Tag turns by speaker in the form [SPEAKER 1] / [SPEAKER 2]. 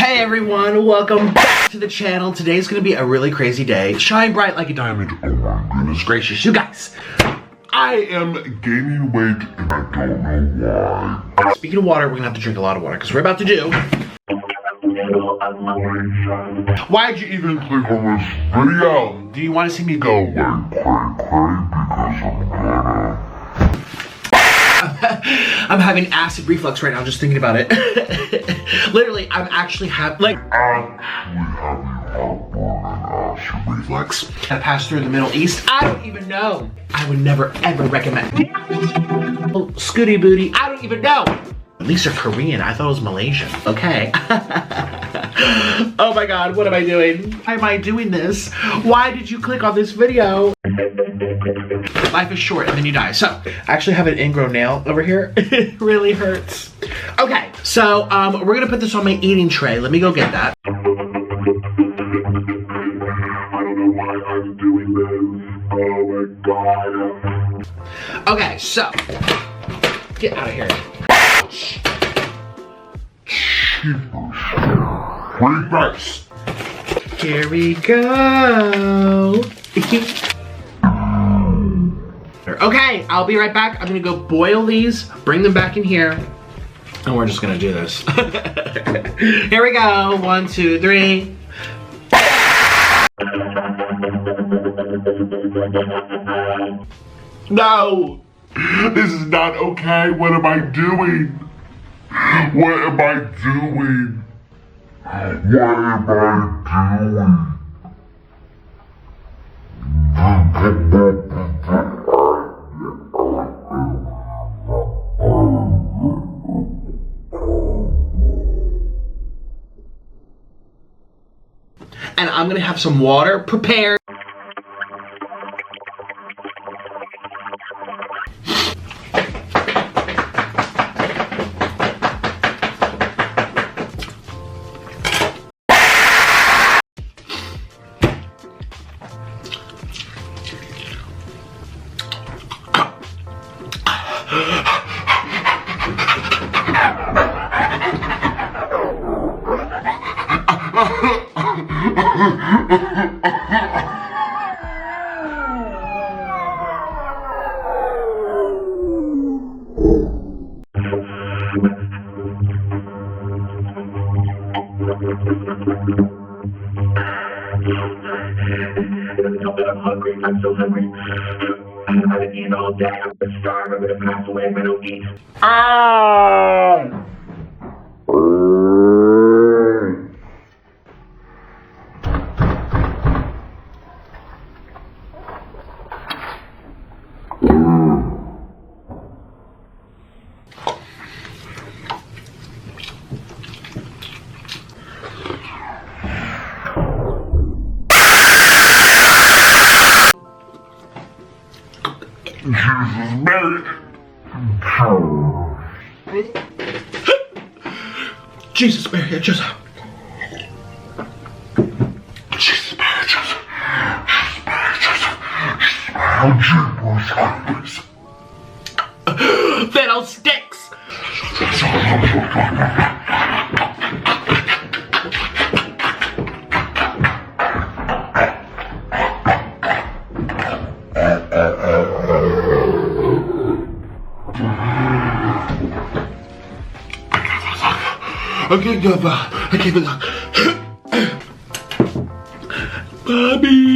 [SPEAKER 1] Hey everyone, welcome back to the channel. Today's gonna be a really crazy day. Shine bright like a diamond. Oh my goodness gracious, you guys. I am gaining weight and I don't know why. Speaking of water, we're gonna have to drink a lot of water because we're about to do. Why'd you even click on this video? Do you want to see me go cray because I'm gonna... I'm having acid reflux right now just thinking about it. Literally, I'm actually having heartburn and acid reflux. I passed through the Middle East. I don't even know. I would never ever recommend. Oh, Scooty booty. I don't even know. At least they're Korean. I thought it was Malaysian. Okay. Oh my God, what am I doing? Why am I doing this? Why did you click on this video? Life is short and then you die. So, I actually have an ingrown nail over here. It really hurts. Okay, so we're gonna put this on my eating tray. Let me go get that. I don't know why I'm doing this. Oh my God. Okay, so, get out of here. Reverse. Here we go. Okay, I'll be right back. I'm gonna go boil these, bring them back in here, and we're just gonna do this. Here we go. 1, 2, 3. No! This is not okay. What am I doing? What am I doing? What am I doing? And I'm gonna have some water prepared. I'm so hungry. I've been eating all day. I've been starving. I'm gonna pass away if I don't eat. Ah! Jesus, Mary, Jesus, Fiddlesticks! I can't give up. I can't look. Bobby.